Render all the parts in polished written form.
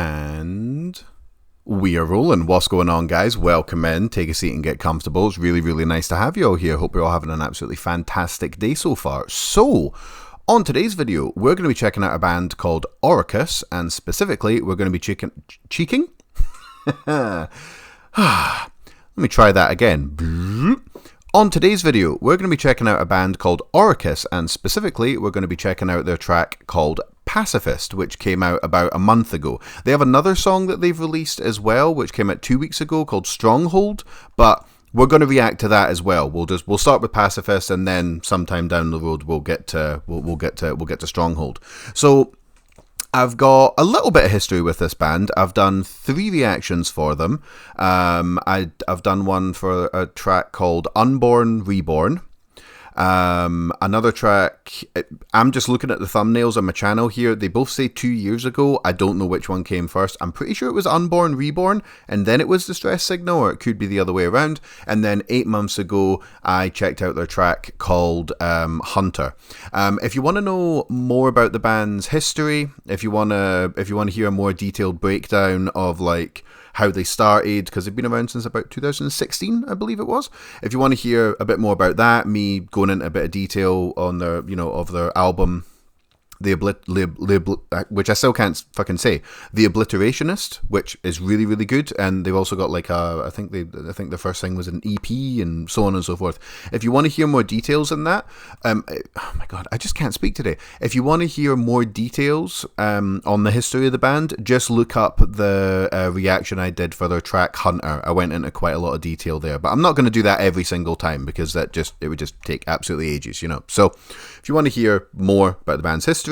And we are rolling. What's going on, guys? Welcome in. Take a seat and get comfortable. It's really, really nice to have you all here. Hope you're all having an absolutely fantastic day so far. So, on today's video, we're going to be checking out a band called Orecus, and specifically, we're going to be cheeking? Let me try that again. On today's video, we're going to be checking out a band called Orecus, and specifically, we're going to be checking out their track called Pacifist, which came out about a month ago. They have another song that they've released as well, which came out 2 weeks ago, called Stronghold, but we're going to react to that as well. We'll start with Pacifist, and then sometime down the road we'll get to Stronghold. So I've got a little bit of history with this band. I've done 3 reactions for them. I've done one for a track called Unborn Reborn. Another track, I'm just looking at the thumbnails on my channel here. They both say 2 years ago. I don't know which one came first. I'm pretty sure it was Unborn Reborn, and then it was Distress Signal, or it could be the other way around. And then 8 months ago, I checked out their track called Hunter. If you want to know more about the band's history, if you want to hear a more detailed breakdown of like how they started, because they've been around since about 2016, I believe it was. If you want to hear a bit more about that, me going into a bit of detail on their, of their album, which I still can't fucking say, The Obliterationist, which is really, really good, and they've also got like I think the first thing was an EP and so on and so forth. If you want to hear more details on that, oh my god, I just can't speak today. If you want to hear more details on the history of the band, just look up the reaction I did for their track Hunter. I went into quite a lot of detail there, but I'm not going to do that every single time because it would just take absolutely ages, So if you want to hear more about the band's history,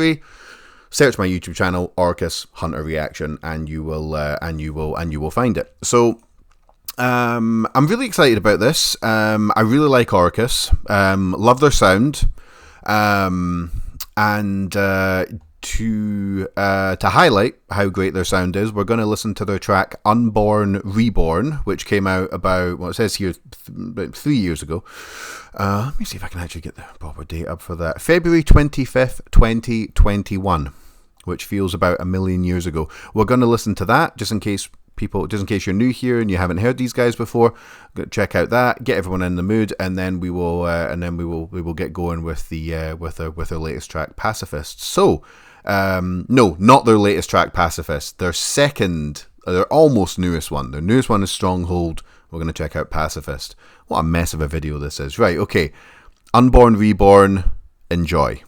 search my YouTube channel, Orecus Hunter Reaction, and you will find it. So I'm really excited about this. I really like Orecus. Love their sound. And to highlight how great their sound is, we're going to listen to their track Unborn Reborn, which came out about, well, it says here about 3 years ago. Let me see if I can actually get the proper date up for that. February 25th, 2021, which feels about a million years ago. We're going to listen to that just in case you're new here and you haven't heard these guys before. Check out that, get everyone in the mood, and then we will get going with their latest track, Pacifist. So, no, not their latest track, Pacifist. Their almost newest one. Their newest one is Stronghold. We're going to check out Pacifist. What a mess of a video this is. Right, okay. Unborn Reborn. Enjoy.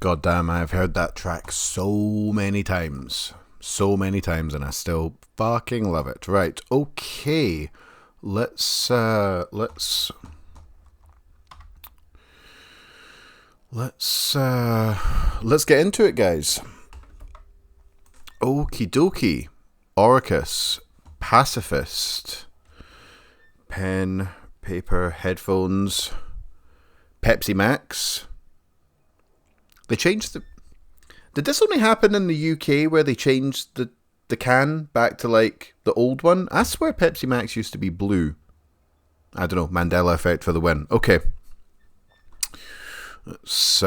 God damn, I have heard that track so many times. So many times, and I still fucking love it. Right, okay. Let's get into it, guys. Okie dokie. Orecus, Pacifist, pen, paper, headphones, Pepsi Max. They changed the... Did this only happen in the UK where they changed the can back to like the old one? I swear Pepsi Max used to be blue. I don't know, Mandela effect for the win. Okay. Let's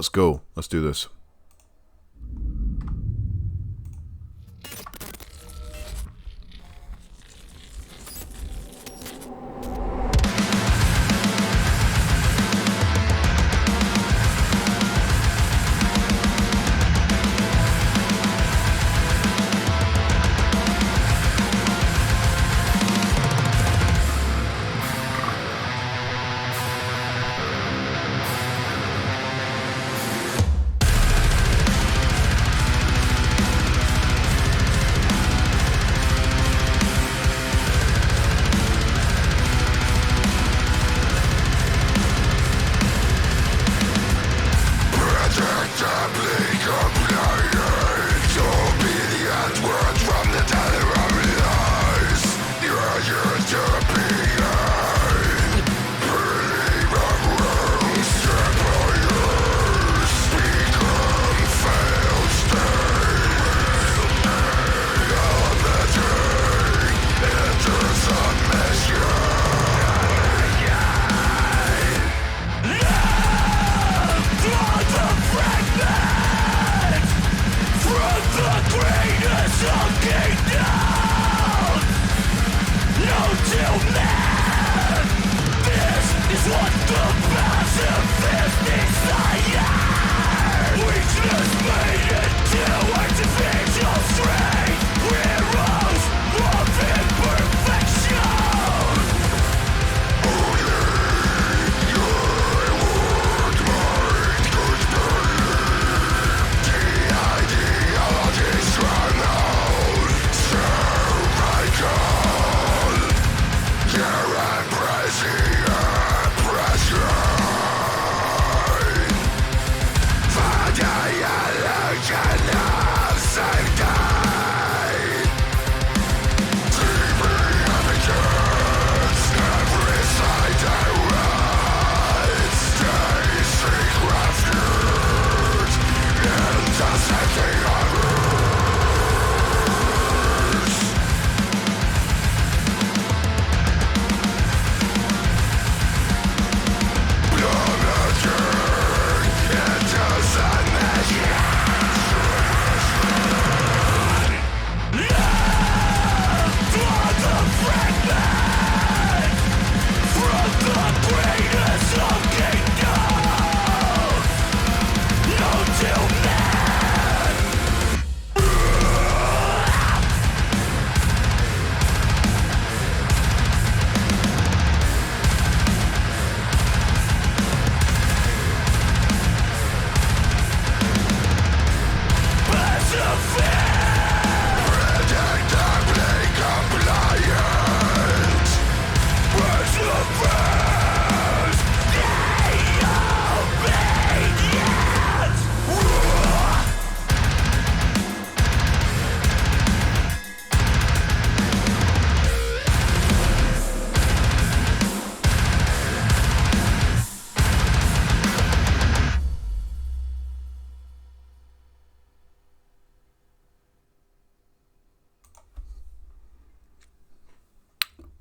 go. Let's do this. What the pacifist desire, weakness made into artificial strength, heroes of imperfection. Only your word mind could believe the ideology stronghold, cervical, you're embracing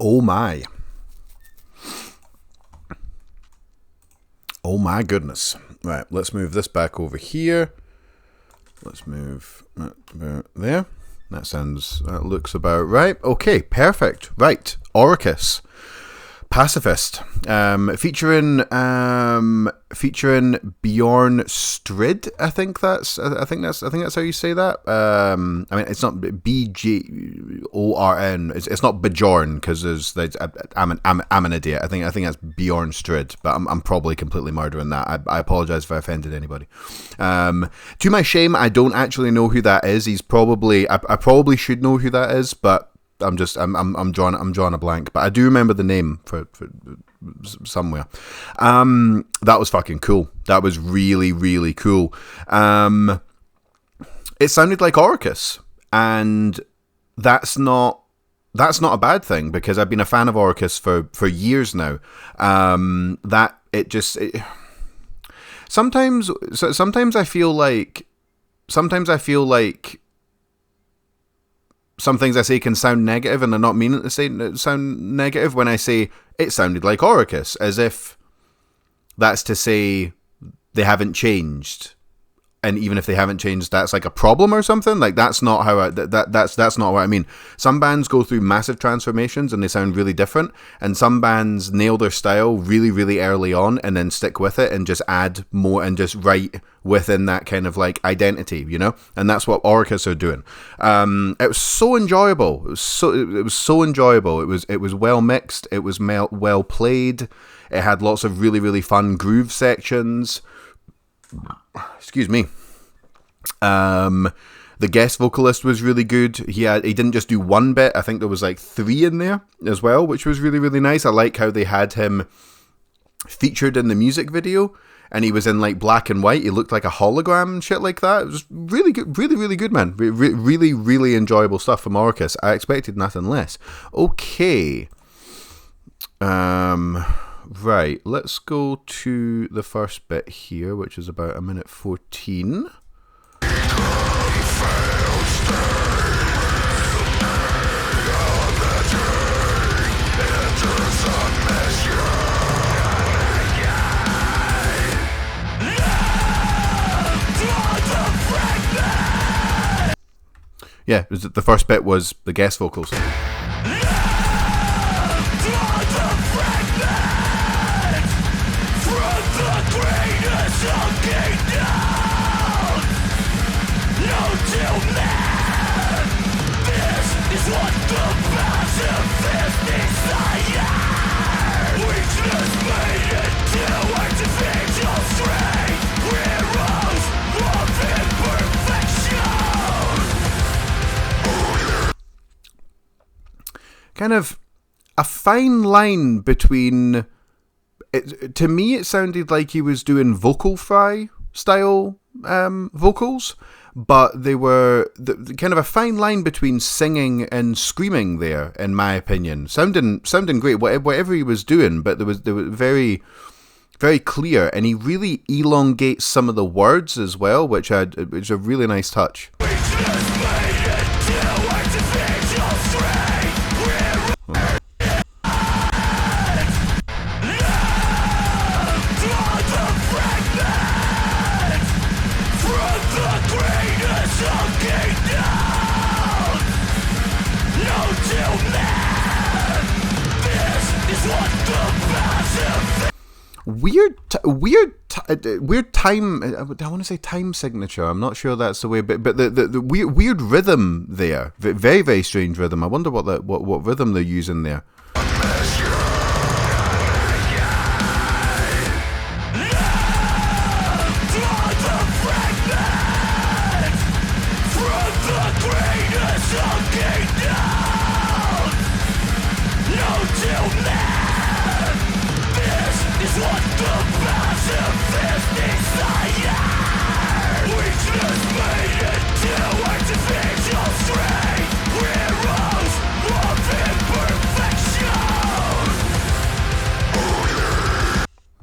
Oh my. Oh my goodness. Right, let's move this back over here. Let's move about there. That looks about right. Okay, perfect. Right, Orecus. Pacifist, featuring Bjorn Strid. I think that's how you say that. I mean, it's not BJORN. It's not Bjorn because I'm an idiot. I think that's Bjorn Strid, but I'm probably completely murdering that. I apologize if I offended anybody. To my shame, I don't actually know who that is. He's probably I probably should know who that is, but I'm drawing a blank, but I do remember the name for somewhere. That was fucking cool. That was really, really cool. It sounded like Orecus, and that's not a bad thing because I've been a fan of Orecus for years now. Sometimes I feel like some things I say can sound negative, and they're not meaning to sound negative when I say it sounded like Orecus, as if that's to say they haven't changed, and even if they haven't changed, that's like a problem or something. Like that's not how that's not what I mean. Some bands go through massive transformations and they sound really different, and some bands nail their style really, really early on and then stick with it and just add more and just write within that kind of like identity, you know. And that's what Orecus are doing. It was so enjoyable. It was so enjoyable. It was well mixed. It was well played. It had lots of really, really fun groove sections. Excuse me. The guest vocalist was really good. He didn't just do one bit. I think there was like 3 in there as well, which was really, really nice. I like how they had him featured in the music video, and he was in like black and white. He looked like a hologram and shit like that. It was really good, really, really good, man. Really, really enjoyable stuff from Orecus. I expected nothing less. Okay. Right, let's go to the first bit here, which is about 1:14. Yeah, the first bit was the guest vocals. What the Pacifist desire. Weakness made it to activate your strength. Heroes of imperfection. Kind of a fine line between it, to me it sounded like he was doing vocal fry style vocals, but they were kind of a fine line between singing and screaming there, in my opinion. Sounding great, whatever he was doing, but they were very, very clear, and he really elongates some of the words as well, which is a really nice touch. Weird time. I want to say time signature. I'm not sure that's the way, but the weird rhythm there. Very, very strange rhythm. I wonder what rhythm they're using there.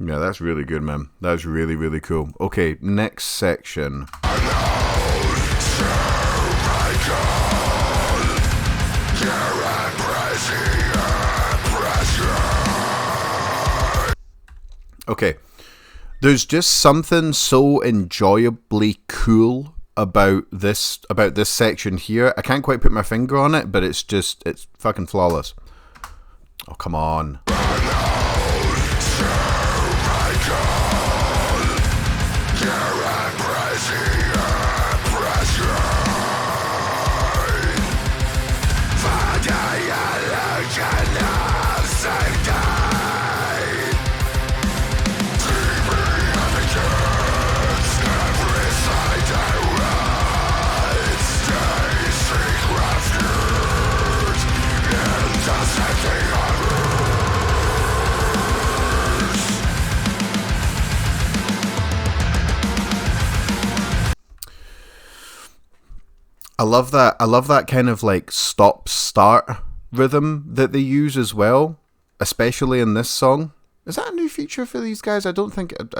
Yeah, that's really good, man. That's really, really cool. Okay, next section. Okay, there's just something so enjoyably cool about this section here. I can't quite put my finger on it, but it's fucking flawless. Oh, come on. I love that. I love that kind of like stop-start rhythm that they use as well, especially in this song. Is that a new feature for these guys? I don't think it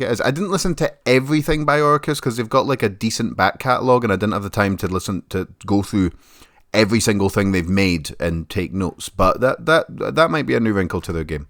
is. I didn't listen to everything by Orecus because they've got like a decent back catalogue, and I didn't have the time to go through every single thing they've made and take notes. But that might be a new wrinkle to their game.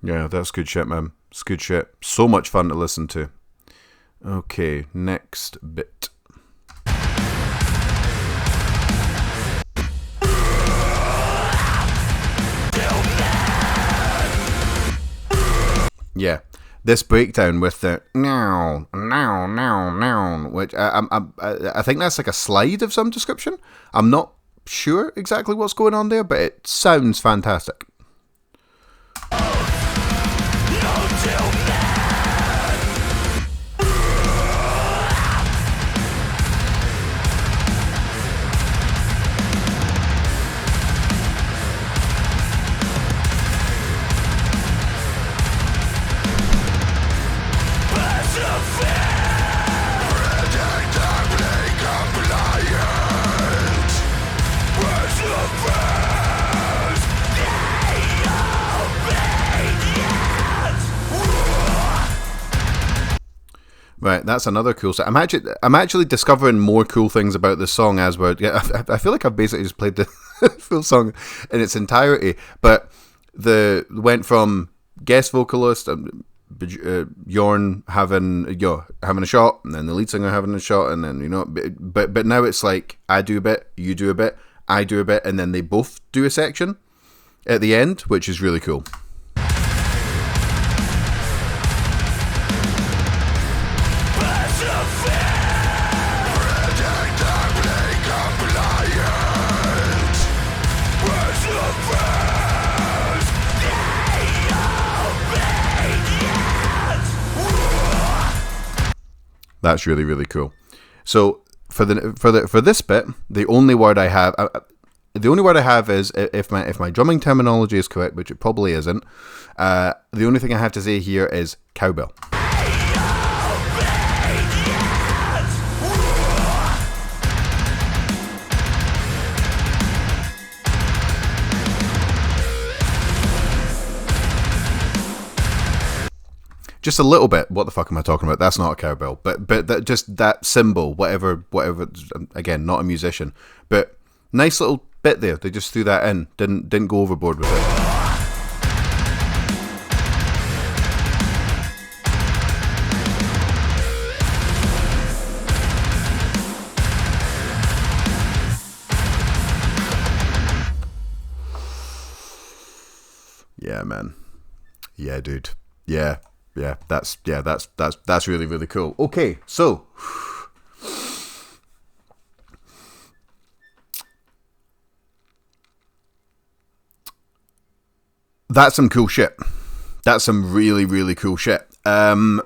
Yeah, that's good shit, man. It's good shit. So much fun to listen to. Okay, next bit. Yeah, this breakdown with the now, which I think that's like a slide of some description. I'm not sure exactly what's going on there, but it sounds fantastic. Right, that's another cool set. I'm actually discovering more cool things about this song as we're. I feel like I've basically just played the full song in its entirety, but went from guest vocalist Bjorn having a shot, and then the lead singer having a shot, and then but now it's like I do a bit, you do a bit, I do a bit, and then they both do a section at the end, which is really cool. That's really, really cool. So for this bit, the only word I have is, if my drumming terminology is correct, which it probably isn't. The only thing I have to say here is cowbell. Just a little bit. What the fuck am I talking about? That's not a cowbell. But just that symbol, whatever. Again, not a musician, but nice little bit there. They just threw that in. Didn't go overboard with it. Yeah, man. Yeah, dude. Yeah. Yeah, that's really, really cool. Okay, so that's some cool shit. That's some really, really cool shit. I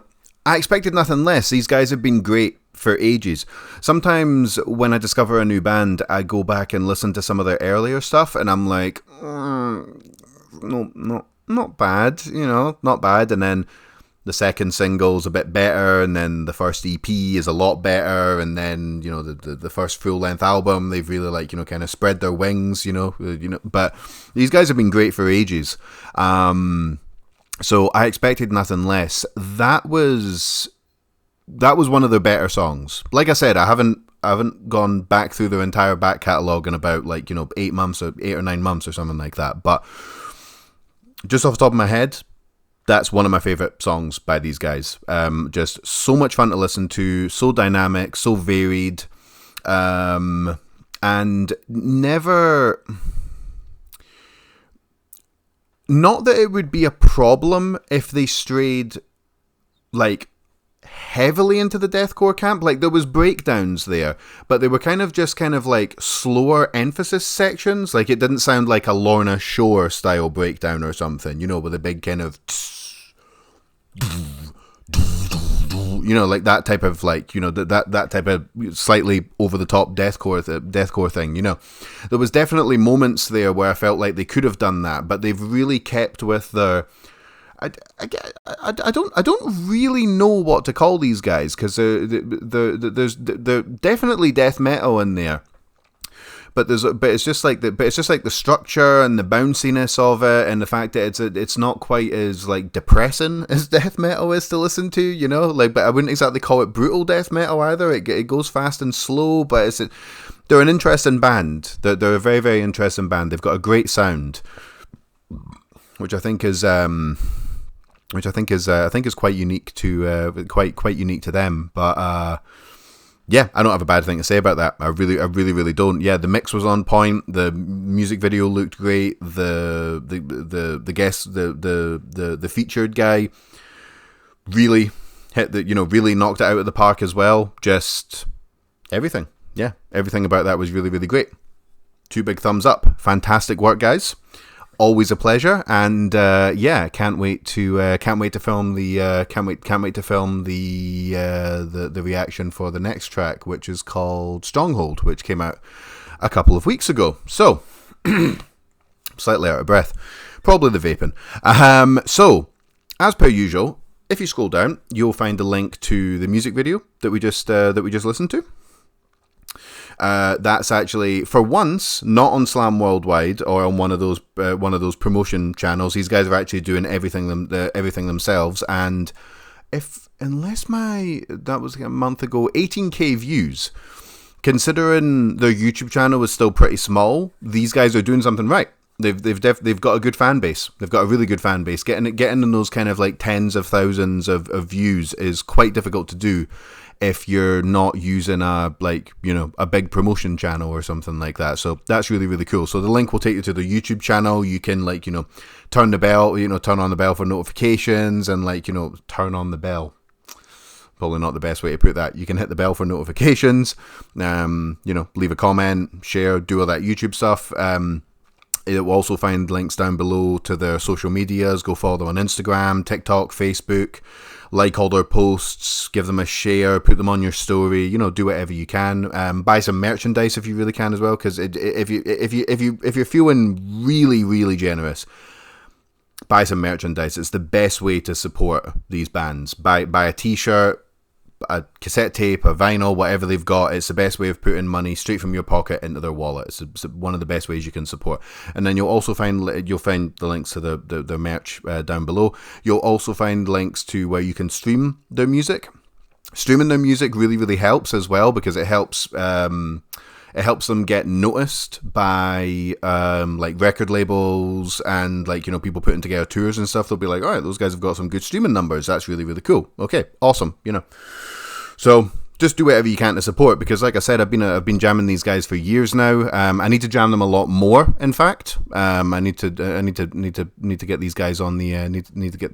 expected nothing less. These guys have been great for ages. Sometimes when I discover a new band, I go back and listen to some of their earlier stuff, and I'm like, no, not bad, not bad. And then the second single's a bit better, and then the first EP is a lot better, and then the first full length album, they've really kind of spread their wings, But these guys have been great for ages. So I expected nothing less. That was one of their better songs. Like I said, I haven't gone back through their entire back catalogue in about 8 or 9 months or something like that. But just off the top of my head, that's one of my favourite songs by these guys. Just so much fun to listen to, so dynamic, so varied, and never... Not that it would be a problem if they strayed, heavily into the deathcore camp. There was breakdowns there, but they were kind of slower emphasis sections. It didn't sound like a Lorna Shore style breakdown or something, with a big kind of you know, like that type of, like, you know, that type of slightly over the top deathcore thing. You know, there was definitely moments there where I felt like they could have done that, but they've really kept with their. I don't really know what to call these guys, because there's definitely death metal in there. But it's just like the structure and the bounciness of it, and the fact that it's not quite as like depressing as death metal is to listen to, you know. Like, but I wouldn't exactly call it brutal death metal either. It goes fast and slow, but they're an interesting band. They're a very, very interesting band. They've got a great sound, which I think is quite unique to quite unique to them. But yeah, I don't have a bad thing to say about that. I really don't. Yeah, the mix was on point. The music video looked great. The guest, the featured guy really really knocked it out of the park as well. Just everything. Yeah, everything about that was really, really great. 2 big thumbs up. Fantastic work, guys. Always a pleasure, and yeah, can't wait to film the the reaction for the next track, which is called Stronghold, which came out a couple of weeks ago. So slightly out of breath, probably the vaping. So as per usual, if you scroll down, you'll find a link to the music video that we just listened to. That's actually, for once, not on Slam Worldwide or on one of those promotion channels. These guys are actually doing everything themselves, and unless that was like a month ago, 18k views. Considering their YouTube channel is still pretty small, these guys are doing something right. They've got a good fan base. They've got a really good fan base. Getting in those kind of like tens of thousands of views is quite difficult to do if you're not using a big promotion channel or something like that. So that's really, really cool. So the link will take you to the YouTube channel. You can turn the bell, turn on the bell for notifications, and turn on the bell. Probably not the best way to put that. You can hit the bell for notifications, leave a comment, share, do all that YouTube stuff. It will also find links down below to their social medias. Go follow them on Instagram, TikTok, Facebook. Like all their posts, give them a share, put them on your story. Do whatever you can. Buy some merchandise if you really can as well. Because if you're feeling really, really generous, buy some merchandise. It's the best way to support these bands. Buy a T-shirt, a cassette tape, a vinyl, whatever they've got. It's the best way of putting money straight from your pocket into their wallet. It's one of the best ways you can support. And then you'll also find the links to the merch down below. You'll also find links to where you can stream their music. Streaming their music really, really helps as well, because it helps them get noticed by record labels and people putting together tours and stuff. They'll be like, all right, those guys have got some good streaming numbers. That's really, really cool. Okay, awesome. So just do whatever you can to support, because like I said, I've been jamming these guys for years now. I need to jam them a lot more. In fact, I need to get these guys on the need to get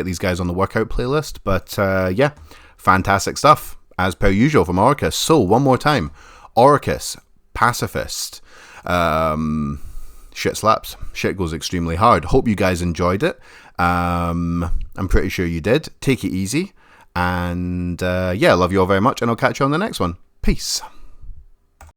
these guys on the workout playlist. But yeah, fantastic stuff as per usual from Orecus. So one more time. Orecus, Pacifist. Shit slaps. Shit goes extremely hard. Hope you guys enjoyed it. I'm pretty sure you did. Take it easy. And yeah, love you all very much, and I'll catch you on the next one. Peace.